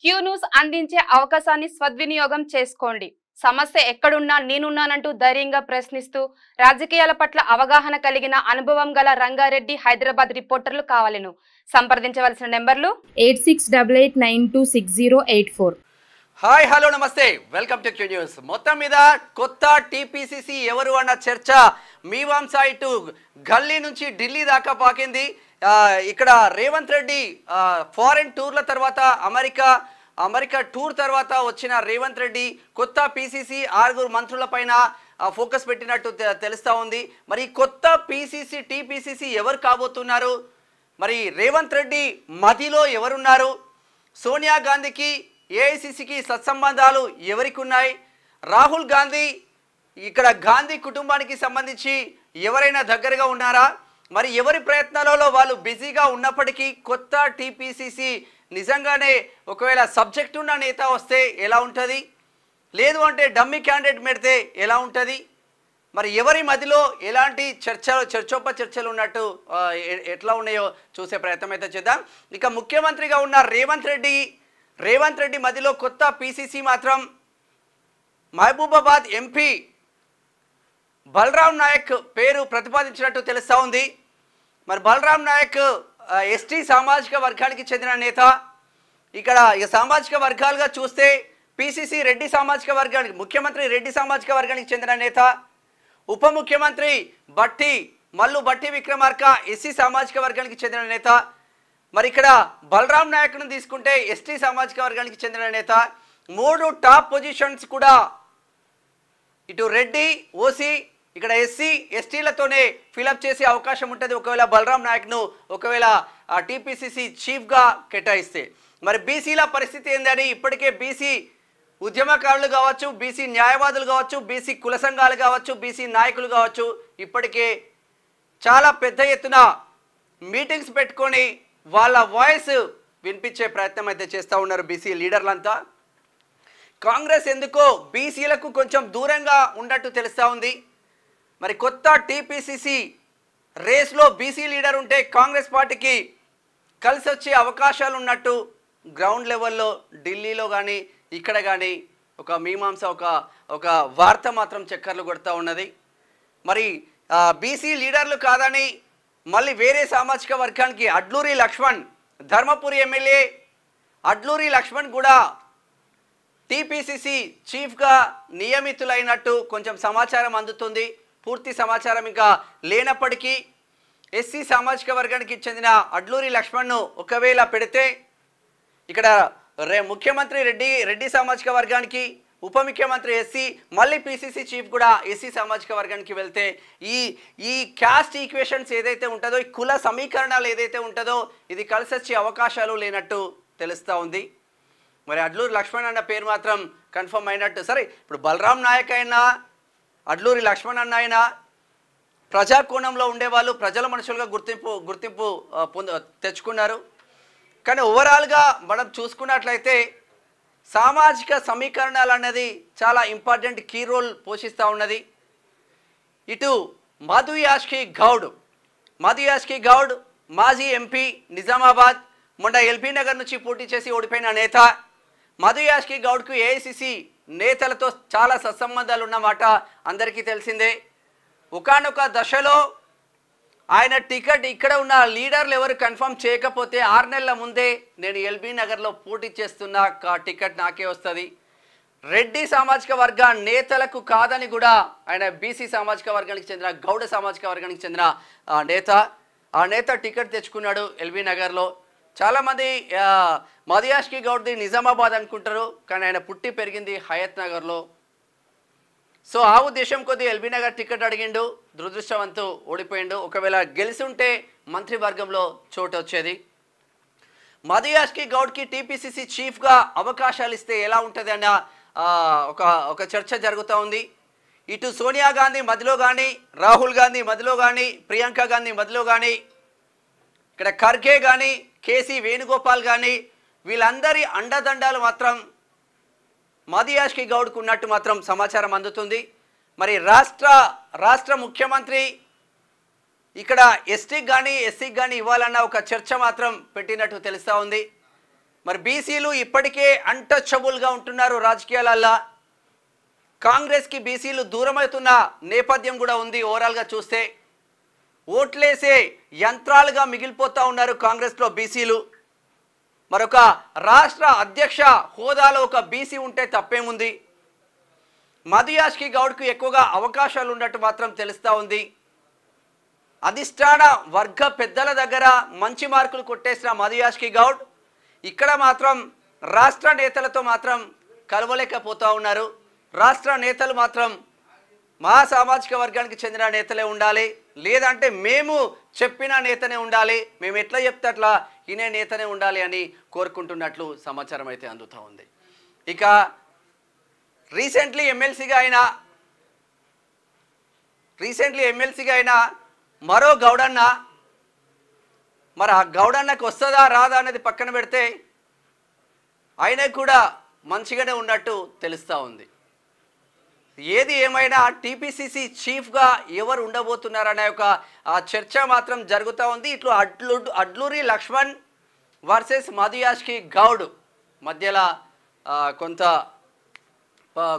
Queue news అందించే అవకాశాన్ని సద్వినియోగం చేసుకోండి. సమస్య ఎక్కడున్నా నేనున్నానంటూ ధైర్యంగా ప్రశ్నిస్తూ రాజకీయాల పట్ల అవగాహన కలిగిన అనుభవం గల రంగారెడ్డి హైదరాబాద్ రిపోర్టర్లు కావాలను సంప్రదించవలసిన నెంబర్లు 8688926084. హాయ్ హలో నమస్తే, వెల్కమ్ టు క్యూ న్యూస్. మొత్తం మీద కొత్త టీపీసీసీ ఎవరు అన్న చర్చ మీమాంసా ఇటు గల్లీ నుంచి ఢిల్లీ దాకా పాకింది. ఇక్కడ రేవంత్ రెడ్డి ఫారెన్ టూర్ల తర్వాత అమెరికా టూర్ తర్వాత వచ్చిన రేవంత్ రెడ్డి కొత్త పీసీసీ 6 మంత్రుల పైన ఫోకస్ పెట్టినట్టు తెలుస్తూ ఉంది. మరి కొత్త పీసీసీ టీపీసీసీ ఎవరు కాబోతున్నారు? మరి రేవంత్ రెడ్డి మదిలో ఎవరున్నారు? సోనియా గాంధీకి ఏఐసీసీకి సత్సంబంధాలు ఎవరికి ఉన్నాయి? రాహుల్ గాంధీ ఇక్కడ గాంధీ కుటుంబానికి సంబంధించి ఎవరైనా దగ్గరగా ఉన్నారా? మరి ఎవరి ప్రయత్నాలలో వాళ్ళు బిజీగా ఉన్నప్పటికీ కొత్త టీపీసీసీ నిజంగానే ఒకవేళ సబ్జెక్ట్ ఉన్న నేత వస్తే ఎలా ఉంటుంది, లేదు అంటే డమ్మీ క్యాండిడేట్ పెడితే ఎలా ఉంటుంది? మరి ఎవరి మధ్యలో ఎలాంటి చర్చలు ఉన్నట్టు ఎట్లా ఉన్నాయో చూసే ప్రయత్నం అయితే చేద్దాం. ఇక ముఖ్యమంత్రిగా ఉన్న రేవంత్ రెడ్డి మధ్యలో కొత్త పీసీసీ మాత్రం మహబూబాబాద్ ఎంపీ బలరాం నాయక్ పేరు ప్రతిపాదించినట్టు తెలుస్తూ ఉంది. మరి బలరాం నాయక్ ఎస్టీ సామాజిక వర్గానికి చెందిన నేత. ఇక్కడ సామాజిక వర్గాలుగా చూస్తే పీసీసీ రెడ్డి సామాజిక వర్గానికి, ముఖ్యమంత్రి రెడ్డి సామాజిక వర్గానికి చెందిన నేత. ఉప ముఖ్యమంత్రి మల్లు బట్టి విక్రమార్క ఎస్సీ సామాజిక వర్గానికి చెందిన నేత. మరి ఇక్కడ బలరాం నాయక్ను తీసుకుంటే ఎస్టీ సామాజిక వర్గానికి చెందిన నేత. 3 టాప్ పొజిషన్స్ కూడా ఇటు రెడ్డి, ఓసీ, ఇక్కడ ఎస్సీ ఎస్టీలతోనే ఫిలప్ చేసే అవకాశం ఉంటుంది ఒకవేళ బలరాం నాయక్ను ఒకవేళ టీపీసీసీ చీఫ్గా కేటాయిస్తే. మరి బీసీల పరిస్థితి ఏందని ఇప్పటికే బీసీ ఉద్యమకారులు కావచ్చు, బీసీ న్యాయవాదులు కావచ్చు, బీసీ కుల సంఘాలు కావచ్చు, బీసీ నాయకులు కావచ్చు ఇప్పటికే చాలా పెద్ద ఎత్తున మీటింగ్స్ పెట్టుకొని వాళ్ళ వాయిస్ వినిపించే ప్రయత్నం అయితే చేస్తూ ఉన్నారు బీసీ లీడర్లంతా. కాంగ్రెస్ ఎందుకో బీసీలకు కొంచెం దూరంగా ఉన్నట్టు తెలుస్తూ ఉంది. మరి కొత్త టీపీసీసీ రేస్లో బీసీ లీడర్ ఉంటే కాంగ్రెస్ పార్టీకి కలిసి వచ్చే అవకాశాలు ఉన్నట్టు గ్రౌండ్ లెవెల్లో ఢిల్లీలో కానీ ఇక్కడ కానీ ఒక మీమాంస ఒక వార్త మాత్రం చక్కర్లు కొడుతూ ఉన్నది. మరి బీసీ లీడర్లు కాదని మళ్ళీ వేరే సామాజిక వర్గానికి అడ్లూరి లక్ష్మణ్, ధర్మపురి ఎమ్మెల్యే అడ్లూరి లక్ష్మణ్ కూడా టీపీసీసీ చీఫ్గా నియమితులైనట్టు కొంచెం సమాచారం అందుతుంది. పూర్తి సమాచారం ఇంకా లేనప్పటికీ ఎస్సీ సామాజిక వర్గానికి చెందిన అడ్లూరి లక్ష్మణ్ను ఒకవేళ పెడితే ఇక్కడ ముఖ్యమంత్రి రెడ్డి సామాజిక వర్గానికి, ఉప ముఖ్యమంత్రి ఎస్సీ, మళ్ళీ పీసీసీ చీఫ్ కూడా ఎస్సీ సామాజిక వర్గానికి వెళ్తే ఈ క్యాస్ట్ ఈక్వేషన్స్ ఏదైతే ఉంటుందో, ఈ కుల సమీకరణాలు ఏదైతే ఉంటుందో ఇది కలిసి వచ్చే అవకాశాలు లేనట్టు తెలుస్తూ ఉంది. మరి అడ్లూరి లక్ష్మణ్ అన్న పేరు మాత్రం కన్ఫర్మ్ అయినట్టు. సరే, ఇప్పుడు బలరాం నాయక్ అయినా అడ్లూరి లక్ష్మణ్ అన్న అయినా ప్రజాకోణంలో ఉండేవాళ్ళు, ప్రజల మనుషులుగా గుర్తింపు తెచ్చుకున్నారు. కానీ ఓవరాల్గా మనం చూసుకున్నట్లయితే సామాజిక సమీకరణాలు అన్నది చాలా ఇంపార్టెంట్ కీ రోల్ పోషిస్తూ ఉన్నది. ఇటు మధు యాష్కి గౌడ్ మాజీ ఎంపీ నిజామాబాద్, మొన్న ఎల్బీ నగర్ నుంచి పోటీ చేసి ఓడిపోయిన నేత. మధు యాష్కి గౌడ్కు ఏఐసీసీ నేతలతో చాలా సత్సంబంధాలు ఉన్నమాట అందరికీ తెలిసిందే. ఒకానొక దశలో ఆయన టికెట్ ఇక్కడ ఉన్న లీడర్లు ఎవరు కన్ఫర్మ్ చేయకపోతే 6 నెలల ముందే నేను ఎల్బీ నగర్లో పోటీ చేస్తున్నా, టికెట్ నాకే వస్తుంది, రెడ్డి సామాజిక వర్గ నేతలకు కాదని కూడా ఆయన బీసీ సామాజిక వర్గానికి చెందిన గౌడ సామాజిక వర్గానికి చెందిన నేత టికెట్ తెచ్చుకున్నాడు ఎల్బీ నగర్లో. చాలామంది మధు యాష్కి గౌడ్ది నిజామాబాద్ అనుకుంటారు, కానీ ఆయన పుట్టి పెరిగింది హయత్ నగర్లో. సో ఆ ఉద్దేశం కొద్ది ఎల్బీ నగర్ టికెట్ అడిగిండు, దురదృష్టవంతు ఓడిపోయిండు. ఒకవేళ గెలిచి ఉంటే మంత్రివర్గంలో చోటు వచ్చేది. మధు యాష్కి గౌడ్కి టీపీసీసీ చీఫ్గా అవకాశాలు ఇస్తే ఎలా ఉంటుంది అన్న ఒక చర్చ జరుగుతూ ఉంది. ఇటు సోనియా గాంధీ మధ్యలో కానీ, రాహుల్ గాంధీ మధ్యలో కానీ, ప్రియాంక గాంధీ మధ్యలో కానీ, ఇక్కడ ఖర్గే కానీ, కేసీ వేణుగోపాల్ కానీ వీళ్ళందరి అండదండాలు మాత్రం మధు యాష్కి గౌడ్కు ఉన్నట్టు మాత్రం సమాచారం అందుతుంది. మరి రాష్ట్ర ముఖ్యమంత్రి ఇక్కడ ఎస్టీకి కానీ ఎస్సీకి కానీ ఇవ్వాలన్న ఒక చర్చ మాత్రం పెట్టినట్టు తెలుస్తూ ఉంది. మరి బీసీలు ఇప్పటికే అన్టచబుల్గా ఉంటున్నారు రాజకీయాలల్లో. కాంగ్రెస్కి బీసీలు దూరమవుతున్న నేపథ్యం కూడా ఉంది. ఓవరాల్గా చూస్తే ఓట్లేసే యంత్రాలుగా మిగిలిపోతూ ఉన్నారు కాంగ్రెస్లో బీసీలు. మరొక రాష్ట్ర అధ్యక్ష హోదాలో ఒక బీసీ ఉంటే తప్పేముంది? మధు యాష్కి గౌడ్కు ఎక్కువగా అవకాశాలు ఉన్నట్టు మాత్రం తెలుస్తూ ఉంది. అధిష్టాన వర్గ పెద్దల దగ్గర మంచి మార్కులు కొట్టేసిన మధు యాష్కి గౌడ్ ఇక్కడ మాత్రం రాష్ట్ర నేతలతో మాత్రం కలవలేకపోతూ ఉన్నారు. రాష్ట్ర నేతలు మాత్రం మా సామాజిక వర్గానికి చెందిన నేతలే ఉండాలి, లేదంటే మేము చెప్పిన నేతనే ఉండాలి, మేము ఎట్లా చెప్తే అట్లా ఈయన నేతనే ఉండాలి అని కోరుకుంటున్నట్లు సమాచారం అయితే అందుతూ ఉంది. ఇక రీసెంట్లీ ఎమ్మెల్సీగా అయిన మరో గౌడన్న, మరి ఆ గౌడన్నకు వస్తుందా రాదా అనేది పక్కన పెడితే ఆయన కూడా మంచిగానే ఉన్నట్టు తెలుస్తూ ఉంది. ఏది ఏమైనా టీపీసీసీ చీఫ్గా ఎవరు ఉండబోతున్నారనే ఒక చర్చ మాత్రం జరుగుతూ ఉంది. ఇట్లు అడ్లూరి లక్ష్మణ్ వర్సెస్ మధు యాష్కి గౌడ్ మధ్యలో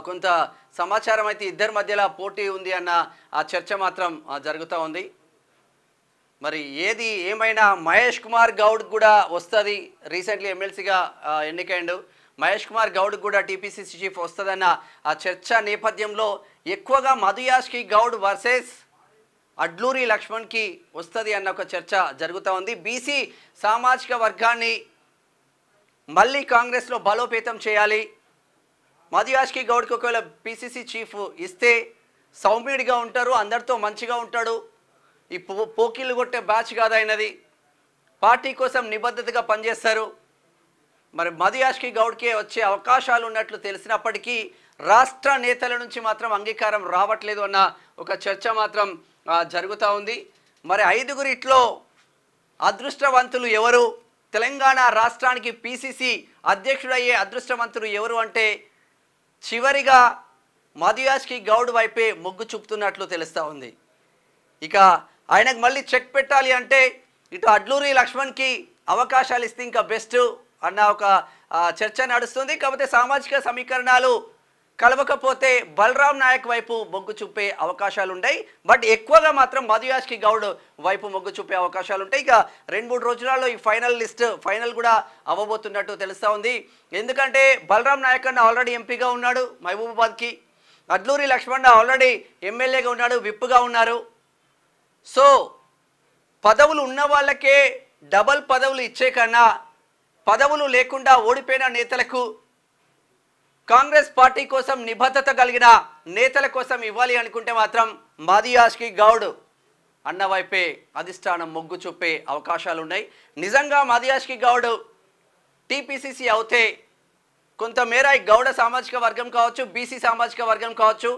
కొంత సమాచారం అయితే ఇద్దరి మధ్యలో పోటీ ఉంది అన్న ఆ చర్చ మాత్రం జరుగుతూ ఉంది. మరి ఏది ఏమైనా మహేష్ కుమార్ గౌడ్ కూడా వస్తుంది. రీసెంట్లీ ఎమ్మెల్సీగా ఎన్నికైండు మహేష్ కుమార్ గౌడ్ కూడా టీపీసీసీ చీఫ్ వస్తుందన్న ఆ చర్చ నేపథ్యంలో ఎక్కువగా మధు యాష్కి గౌడ్ వర్సెస్ అడ్లూరి లక్ష్మణ్కి వస్తుంది అన్న ఒక చర్చ జరుగుతూ ఉంది. బీసీ సామాజిక వర్గాన్ని మళ్ళీ కాంగ్రెస్లో బలోపేతం చేయాలి. మధు యాష్కి గౌడ్కి ఒకవేళ పీసీసీ చీఫ్ ఇస్తే సౌమ్యుడిగా ఉంటారు, అందరితో మంచిగా ఉంటాడు. ఈ పోకిళ్ళు కొట్టే బ్యాచ్ కాదు అయినది, పార్టీ కోసం నిబద్ధతగా పనిచేస్తారు. మరి మధు యాష్కి గౌడ్కే వచ్చే అవకాశాలు ఉన్నట్లు తెలిసినప్పటికీ రాష్ట్ర నేతల నుంచి మాత్రం అంగీకారం రావట్లేదు అన్న ఒక చర్చ మాత్రం జరుగుతూ ఉంది. మరి ఐదుగురిట్లో అదృష్టవంతులు ఎవరు? తెలంగాణ రాష్ట్రానికి పీసీసీ అధ్యక్షుడయ్యే అదృష్టవంతులు ఎవరు అంటే చివరిగా మధు యాష్కి గౌడ్ వైపే మొగ్గు చూపుతున్నట్లు తెలుస్తూ ఉంది. ఇక ఆయనకు మళ్ళీ చెక్ పెట్టాలి అంటే ఇటు అడ్లూరి లక్ష్మణ్కి అవకాశాలు ఇస్తే ఇంకా బెస్ట్ అన్న ఒక చర్చ నడుస్తుంది. కాకపోతే సామాజిక సమీకరణాలు కలవకపోతే బలరాం నాయక్ వైపు మొగ్గు చూపే అవకాశాలు ఉంటాయి. బట్ ఎక్కువగా మాత్రం మధు యాష్కి గౌడ్ వైపు మొగ్గు చూపే అవకాశాలు ఉంటాయి. ఇక 2-3 రోజులలో ఈ ఫైనల్ కూడా అవ్వబోతున్నట్టు తెలుస్తూ ఉంది. ఎందుకంటే బలరాం నాయక్ అన్న ఆల్రెడీ ఎంపీగా ఉన్నాడు మహబూబాబాద్కి, అడ్లూరి లక్ష్మణ్ ఆల్రెడీ ఎమ్మెల్యేగా ఉన్నాడు, విప్గా ఉన్నారు. సో పదవులు ఉన్న వాళ్ళకే డబల్ పదవులు ఇచ్చే కన్నా పదవులు లేకుండా ఓడిపోయిన నేతలకు కాంగ్రెస్ పార్టీ కోసం నిబద్ధత కలిగిన నేతల కోసం ఇవ్వాలి అనుకుంటే మాత్రం మధు యాష్కి గౌడ్ అన్న వైపే అధిష్టానం మొగ్గు చూపే అవకాశాలు ఉన్నాయి. నిజంగా మధు యాష్కి గౌడ్ టీపీసీసీ అవుతే కొంతమేర గౌడ సామాజిక వర్గం కావచ్చు, బీసీ సామాజిక వర్గం కావచ్చు,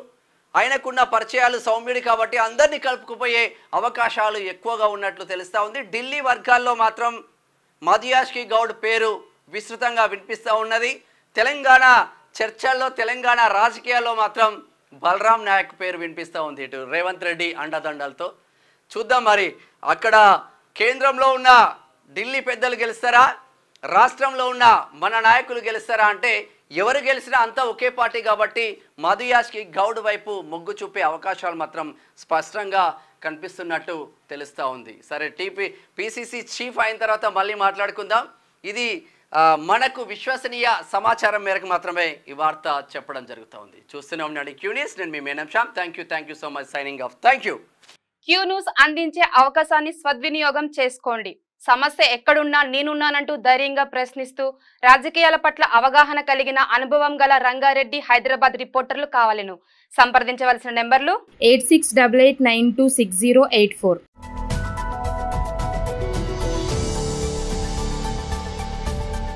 ఆయనకున్న పరిచయాలు సౌమ్యుడి కాబట్టి అందరినీ కలుపుకుపోయే అవకాశాలు ఎక్కువగా ఉన్నట్లు తెలుస్తూ ఉంది. ఢిల్లీ వర్గాల్లో మాత్రం మధు యాష్కి గౌడ్ పేరు విస్తృతంగా వినిపిస్తూ ఉన్నది. తెలంగాణ చర్చల్లో, తెలంగాణ రాజకీయాల్లో మాత్రం బలరాం నాయక్ పేరు వినిపిస్తూ ఉంది. ఇటు రేవంత్ రెడ్డి అండదండలతో చూద్దాం మరి అక్కడ కేంద్రంలో ఉన్న ఢిల్లీ పెద్దలు గెలుస్తారా, రాష్ట్రంలో ఉన్న మన నాయకులు గెలుస్తారా అంటే ఎవరు గెలిచినా అంతా ఒకే పార్టీ కాబట్టి మధు యాష్కి గౌడ్ వైపు మొగ్గు చూపే అవకాశాలు మాత్రం స్పష్టంగా కనిపిస్తున్నట్టు తెలుస్తూ ఉంది. సరే, పీసీసీ చీఫ్ అయిన తర్వాత మళ్ళీ మాట్లాడుకుందాం. ఇది మనకు విశ్వసనీయ సమాచారం మేరకు మాత్రమే ఈ వార్త చెప్పడం జరుగుతూ ఉంది. చూస్తూనే ఉండండి క్యూ న్యూస్. నేను మీ మేనం Shyam. Thank you so much. Signing off. Thank you. Q news అందించే అవకాశాన్ని సద్వినియోగం చేసుకోండి. సమస్య ఎక్కడున్నా నేనున్నానంటూ ధైర్యంగా ప్రశ్నిస్తూ రాజకీయాల పట్ల అవగాహన కలిగిన అనుభవం గల రంగారెడ్డి హైదరాబాద్ రిపోర్టర్లు కావాలను సంప్రదించవలసిన నెంబర్లు 8688926084.